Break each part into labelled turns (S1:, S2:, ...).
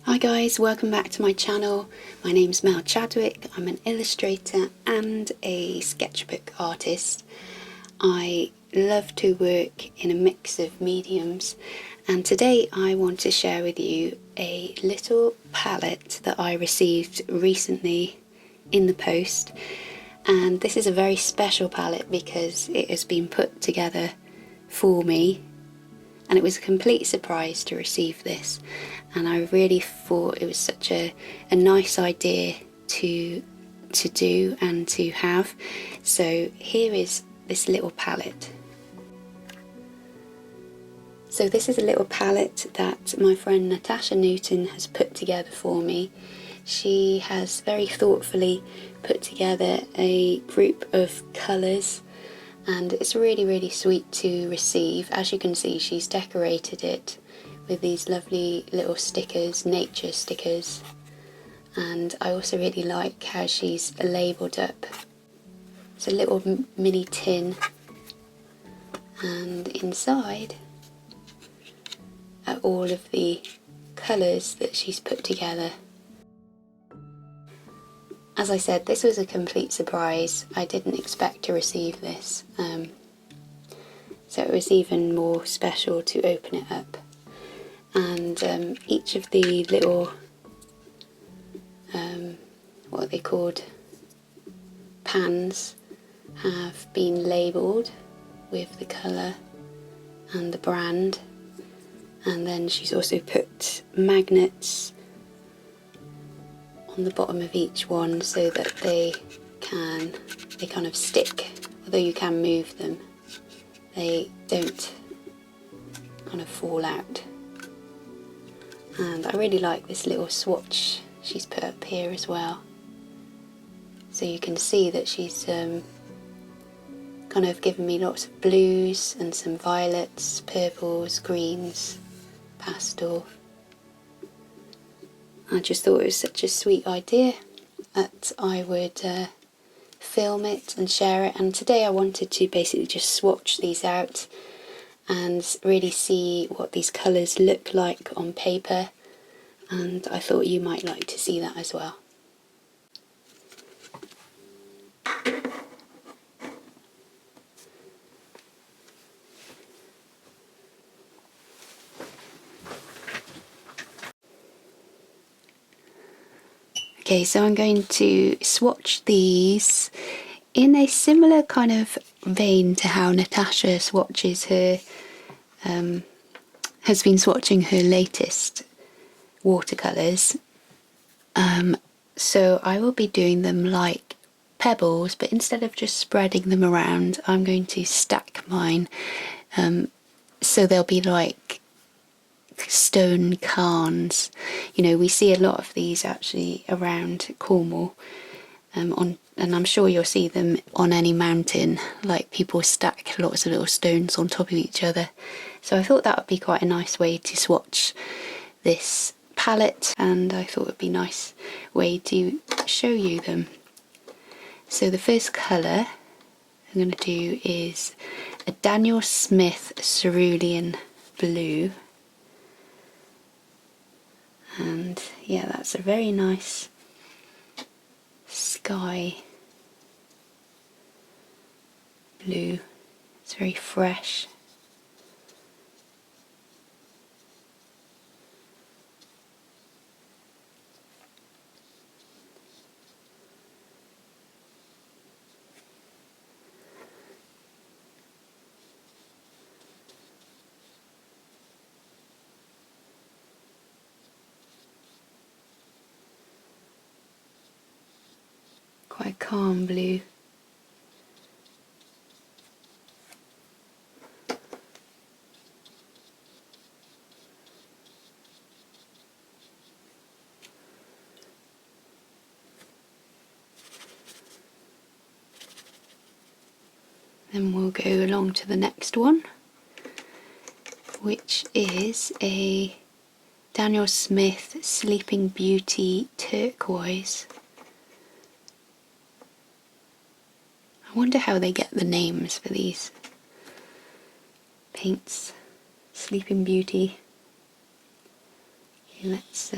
S1: Hi guys, welcome back to my channel. My name's Chadwick. I'm an illustrator and a sketchbook artist. I love to work in a mix of mediums, and today I want to share with you a little palette that I received recently in the post. And this is a very special palette because it has been put together for me. And it was a complete surprise to receive this, and I really thought it was such a nice idea to do and to have. So here is this little palette. So this is a little palette that my friend Natasha Newton has put together for me. She has very thoughtfully put together a group of colours, and it's really sweet to receive. As you can see, she's decorated it with these lovely little stickers, nature stickers, and I also really like how she's labelled up. It's a little mini tin, and inside are all of the colours that she's put together. As I said, this was a complete surprise. I didn't expect to receive this, so it was even more special to open it up. And each of the little, what are they called, pans, have been labelled with the colour and the brand. And then she's also put magnets on the bottom of each one so that they kind of stick. Although you can move them, they don't kind of fall out. And I really like this little swatch she's put up here as well. So you can see that she's kind of given me lots of blues and some violets, purples, greens, pastel. I just thought it was such a sweet idea that I would film it and share it. And today I wanted to basically just swatch these out and really see what these colours look like on paper. And I thought you might like to see that as well. Okay, so I'm going to swatch these in a similar kind of vein to how Natasha swatches her, has been swatching her latest watercolours. So I will be doing them like pebbles, but instead of just spreading them around, I'm going to stack mine. So they'll be like stone cairns. You know, we see a lot of these actually around Cornwall, and I'm sure you'll see them on any mountain, like people stack lots of little stones on top of each other. So I thought that would be quite a nice way to swatch this palette, and I thought it would be a nice way to show you them. So the first colour I'm going to do is a Daniel Smith Cerulean Blue. And yeah, that's a very nice sky blue. It's very fresh. Quite calm blue. Then we'll go along to the next one, which is a Daniel Smith Sleeping Beauty Turquoise. I wonder how they get the names for these paints. Sleeping Beauty. Okay, let's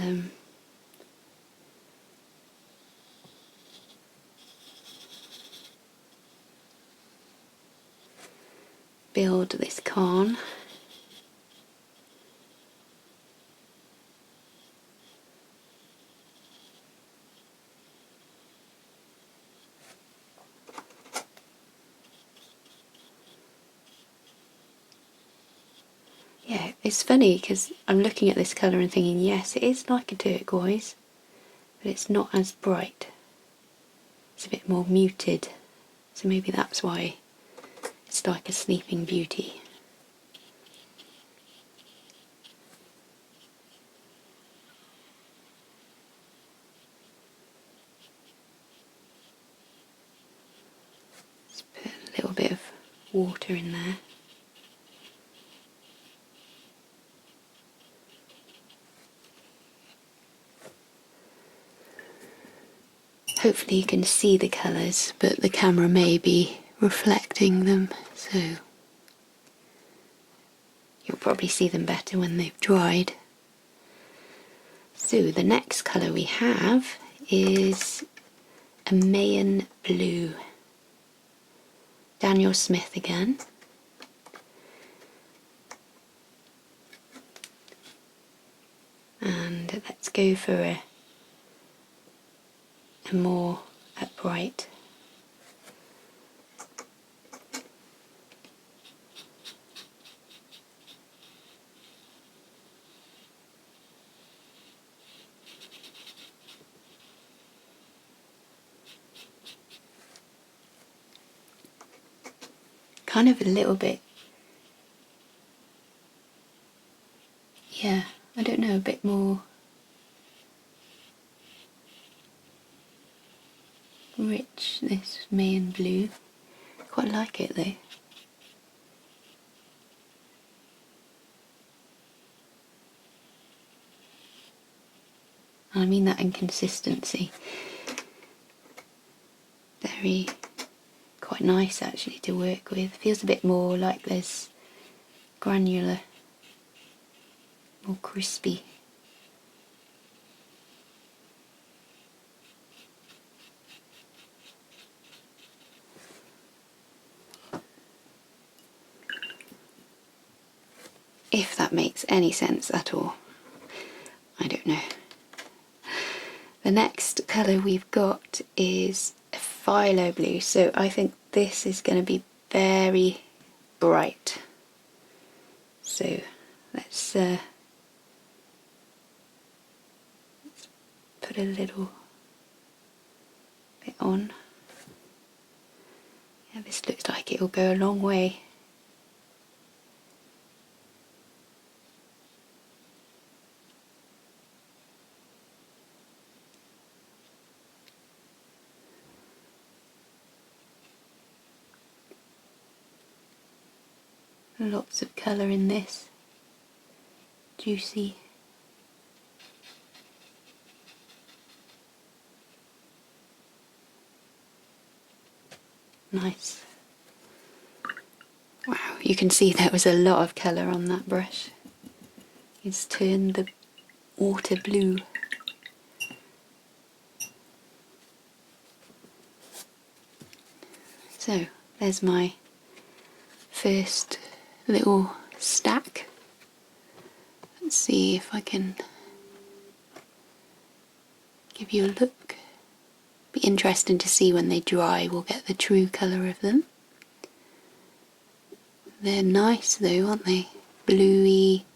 S1: build this cairn. Yeah, it's funny because I'm looking at this colour and thinking, yes, it is like a turquoise, but it's not as bright. It's a bit more muted, so maybe that's why it's like a Sleeping Beauty. Let's put a little bit of water in there. Hopefully you can see the colours, but the camera may be reflecting them, so you'll probably see them better when they've dried. So the next colour we have is a Mayan blue. Daniel Smith again. And let's go for a more upright. Kind of a little bit, yeah, I don't know, a bit more rich, this Mayan blue. Quite like it though. I mean that in consistency. Very, quite nice actually to work with. Feels a bit more like there's granular, more crispy. If that makes any sense at all. I don't know. The next colour we've got is a Phyllo Blue, so I think this is going to be very bright. So let's put a little bit on. Yeah, this looks like it'll go a long way. Lots of colour in this. Juicy. Nice. Wow, you can see there was a lot of colour on that brush. It's turned the water blue. So, there's my first little stack. Let's see if I can give you a look. Be interesting to see when they dry, we'll get the true colour of them. They're nice though, aren't they? Bluey,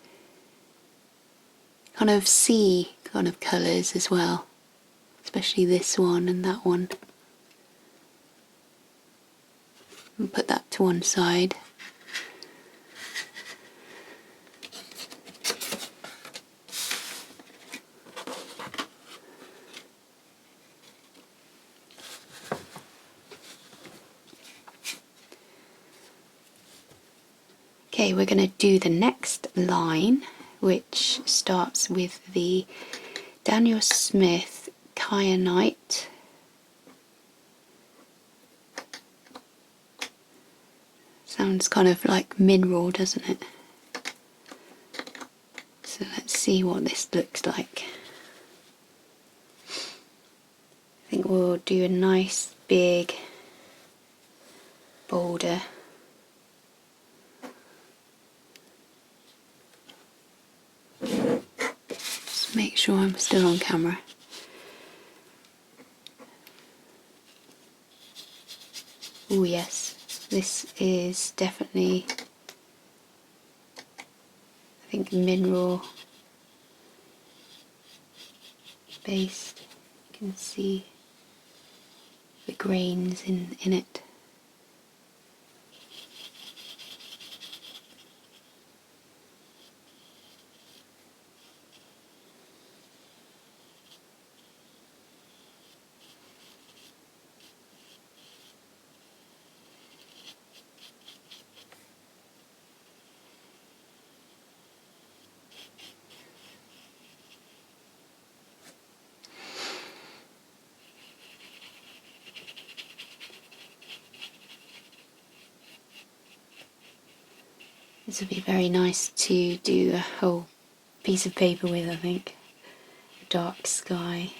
S1: kind of sea kind of colours as well. Especially this one and that one. I'll put that to one side. Okay, we're going to do the next line, which starts with the Daniel Smith Kyanite. Sounds kind of like mineral, doesn't it? So let's see what this looks like. I think we'll do a nice big boulder. Just make sure I'm still on camera. Oh yes, this is definitely, I think, mineral based. You can see the grains in it. This would be very nice to do a whole piece of paper with, I think. A dark sky.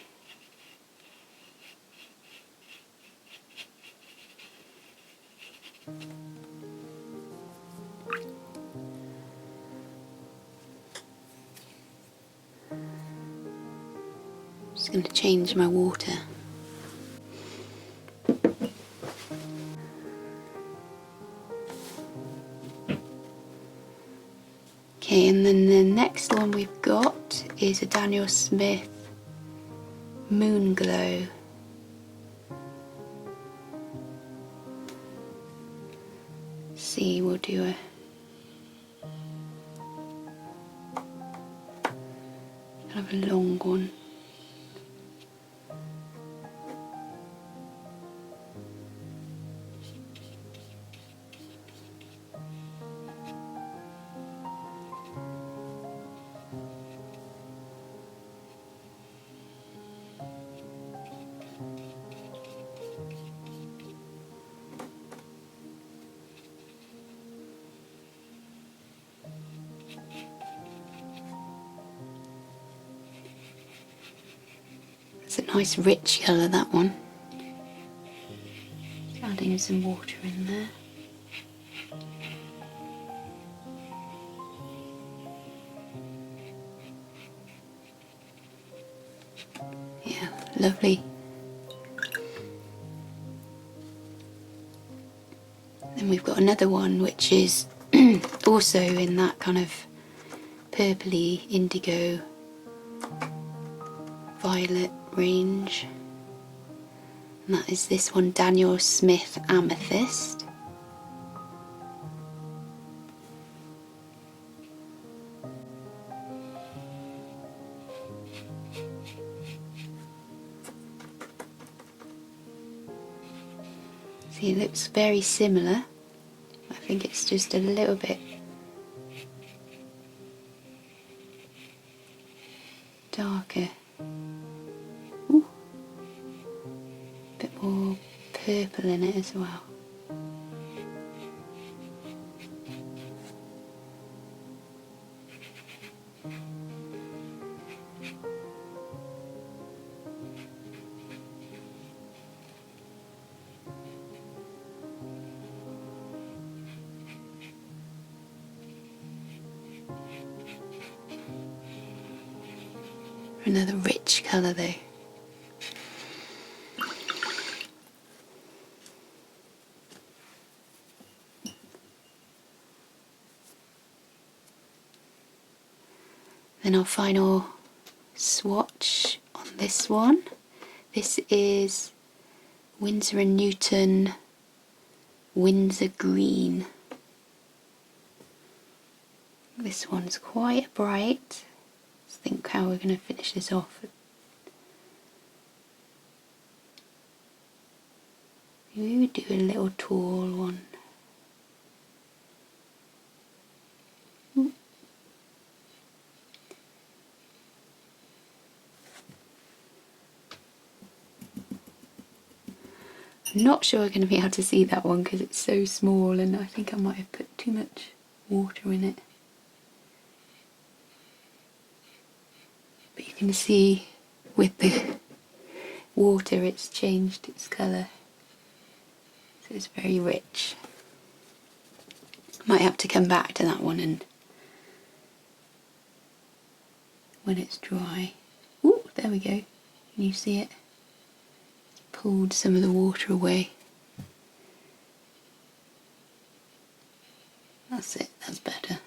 S1: Just going to change my water. Okay, and then the next one we've got is a Daniel Smith Moonglow. See, we'll do a kind of a long one. It's a nice rich colour, that one. Adding some water in there. Yeah, lovely. Then we've got another one which is also in that kind of purpley indigo violet range, and that is this one, Daniel Smith Amethyst. See, it looks very similar. I think it's just a little bit darker. Ooh. A bit more purple in it as well. Another rich colour though. Then our final swatch on this one. This is Winsor & Newton Winsor Green. This one's quite bright. Let's think how we're going to finish this off. Maybe we do a little tall one. I'm not sure I'm going to be able to see that one because it's so small, and I think I might have put too much water in it. But you can see with the water it's changed its colour, so it's very rich. Might have to come back to that one and when it's dry. Ooh, there we go. Can you see it? Pulled some of the water away. That's it, that's better.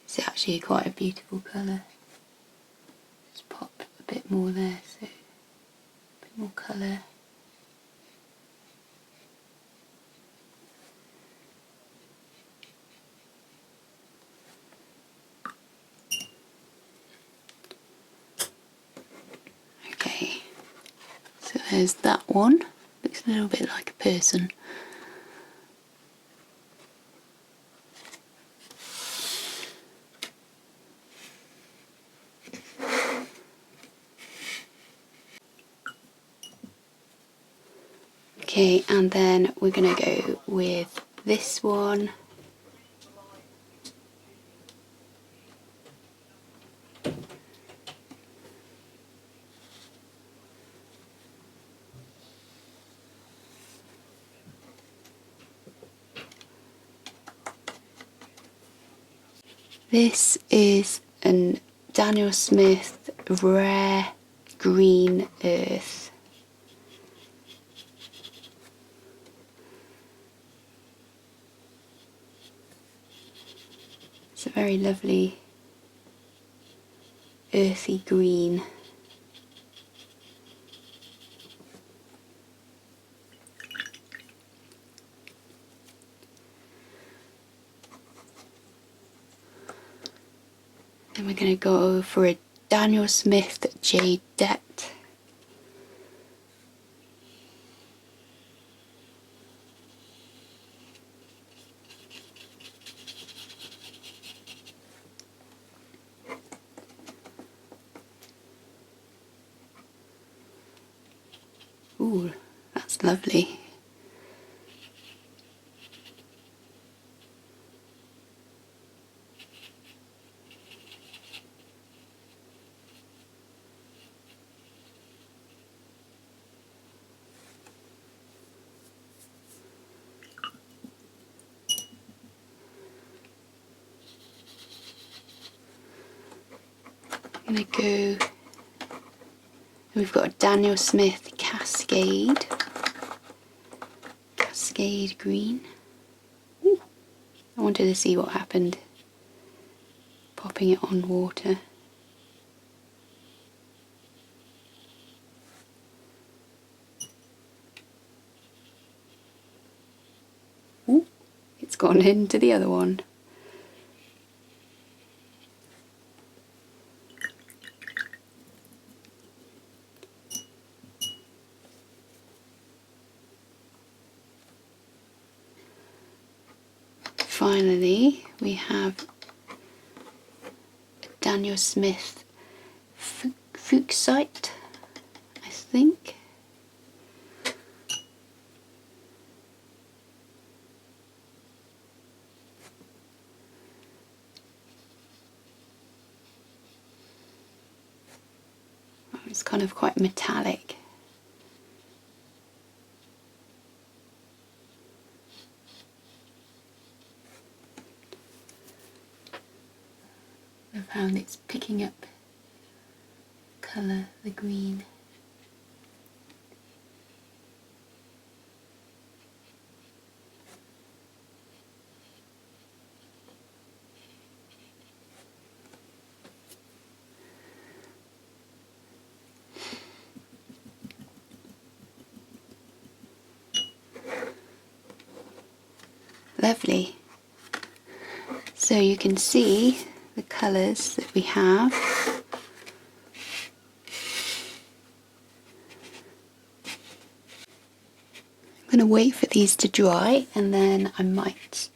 S1: It's actually quite a beautiful colour. Just pop a bit more there, so a bit more colour. Okay, so there's that one. Looks a little bit like a person. Okay, and then we're going to go with this one. This is a Daniel Smith Rare Green Earth. It's a very lovely earthy green. Then we're going to go for a Daniel Smith Jadeite. Ooh, that's lovely. I'm going to go, we've got a Daniel Smith Cascade. Cascade green. Ooh, I wanted to see what happened popping it on water. Ooh, it's gone into the other one. Finally, we have Daniel Smith Fuchsite, I think. Oh, it's kind of quite metallic. I found it's picking up colour, the green. Lovely. So you can see the colours that we have. I'm going to wait for these to dry and then I might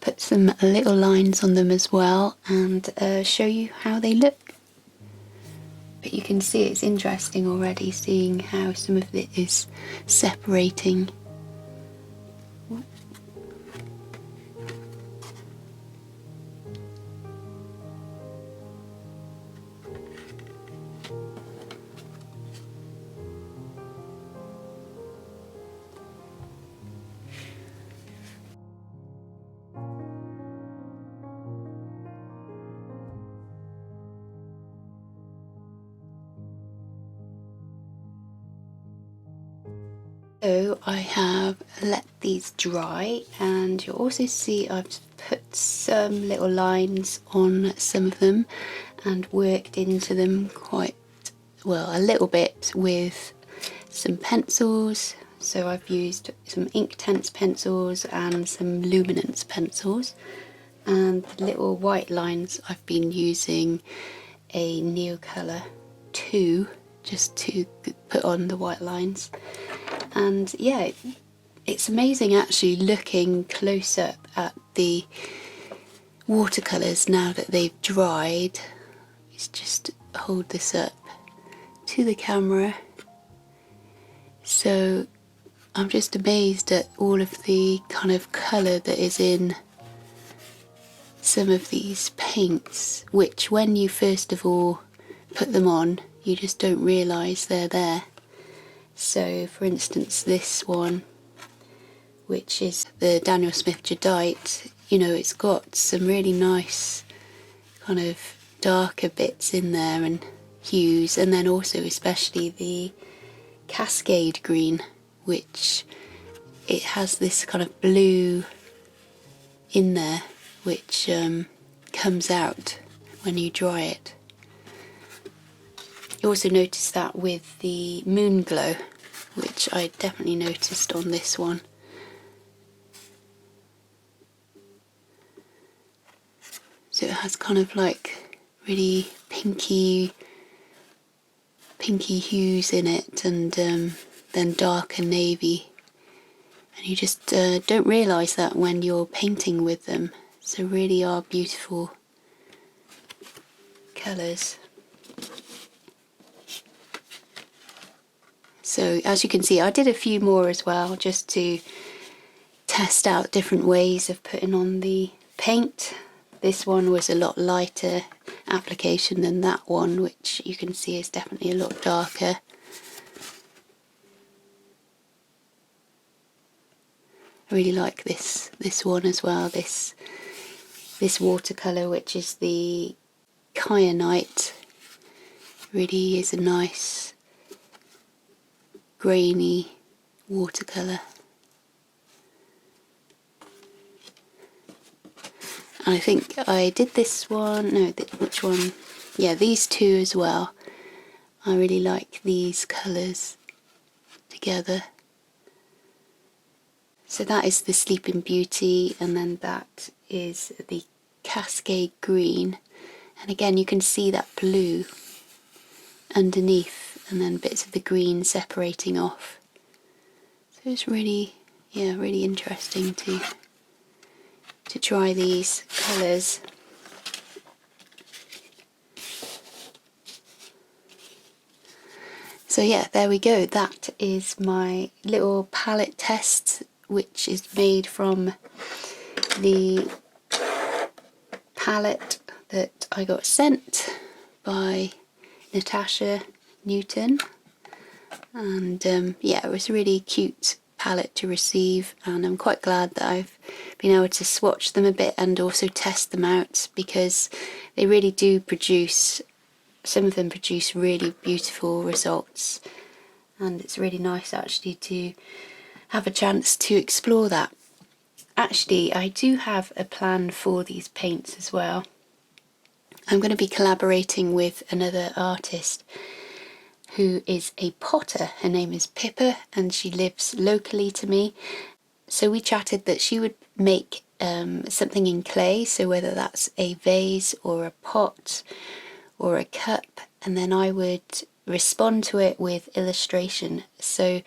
S1: put some little lines on them as well and show you how they look. But you can see it's interesting already seeing how some of it is separating. So I have let these dry, and you'll also see I've put some little lines on some of them and worked into them quite well, a little bit with some pencils. So I've used some Inktense pencils and some Luminance pencils, and the little white lines I've been using a Neocolor 2 just to put on the white lines. And yeah, it's amazing actually looking close up at the watercolours now that they've dried. Let's just hold this up to the camera. So I'm just amazed at all of the kind of colour that is in some of these paints, which when you first of all put them on, you just don't realise they're there. So for instance this one, which is the Daniel Smith Jadeite, you know, it's got some really nice kind of darker bits in there and hues, and then also especially the Cascade green, which it has this kind of blue in there which comes out when you dry it. You also notice that with the Moonglow, which I definitely noticed on this one. So it has kind of like really pinky hues in it, and then darker navy. And you just don't realise that when you're painting with them. So really are beautiful colours. So as you can see, I did a few more as well, just to test out different ways of putting on the paint. This one was a lot lighter application than that one, which you can see is definitely a lot darker. I really like this one as well, this watercolour, which is the Kyanite. Really is a nice grainy watercolour. And I think I did this one, no, which one? Yeah, these two as well. I really like these colours together. So that is the Sleeping Beauty, and then that is the Cascade Green. And again, you can see that blue underneath, and then bits of the green separating off. So it's really, yeah, really interesting to try these colours. So yeah, there we go. That is my little palette test, which is made from the palette that I got sent by Natasha Newton. And yeah, it was a really cute palette to receive, and I'm quite glad that I've been able to swatch them a bit and also test them out, because they really do produce, some of them produce really beautiful results, and it's really nice actually to have a chance to explore that. Actually, I do have a plan for these paints as well. I'm going to be collaborating with another artist who is a potter. Her name is Pippa, and she lives locally to me. So we chatted that she would make something in clay, so whether that's a vase or a pot or a cup, and then I would respond to it with illustration. So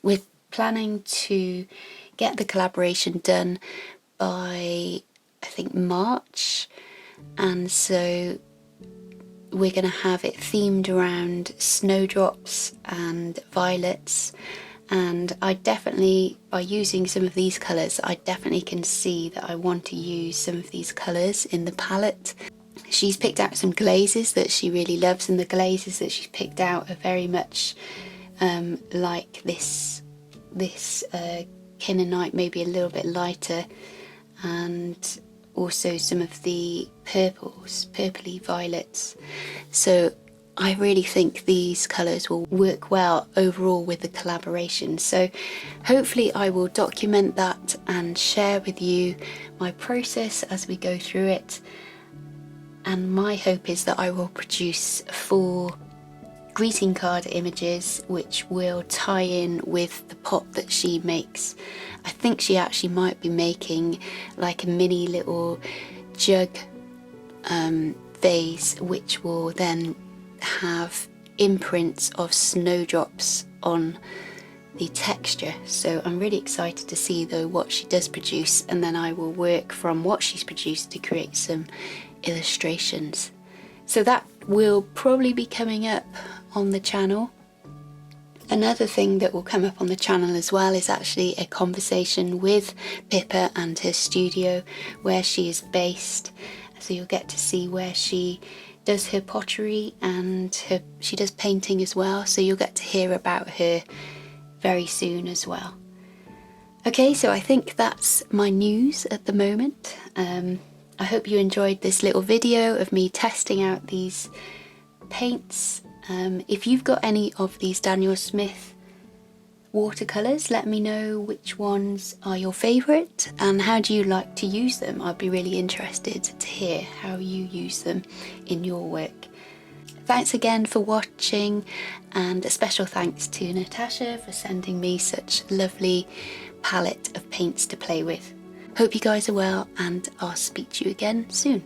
S1: we're planning to get the collaboration done by I think March, and so we're going to have it themed around snowdrops and violets. And I definitely, by using some of these colours, I definitely can see that I want to use some of these colours in the palette. She's picked out some glazes that she really loves, and the glazes that she's picked out are very much like this Kyanite, maybe a little bit lighter, and also some of the purples, purpley violets. So I really think these colours will work well overall with the collaboration. So hopefully I will document that and share with you my process as we go through it. And my hope is that I will produce 4 greeting card images which will tie in with the pot that she makes. I think she actually might be making like a mini little jug vase, which will then have imprints of snowdrops on the texture. So I'm really excited to see though what she does produce, and then I will work from what she's produced to create some illustrations. So that will probably be coming up on the channel. Another thing that will come up on the channel as well is actually a conversation with Pippa and her studio where she is based. So you'll get to see where she does her pottery, and she does painting as well, so you'll get to hear about her very soon as well. Okay, so I think that's my news at the moment. I hope you enjoyed this little video of me testing out these paints. If you've got any of these Daniel Smith watercolours, let me know which ones are your favourite and how do you like to use them. I'd be really interested to hear how you use them in your work. Thanks again for watching, and a special thanks to Natasha for sending me such a lovely palette of paints to play with. Hope you guys are well, and I'll speak to you again soon.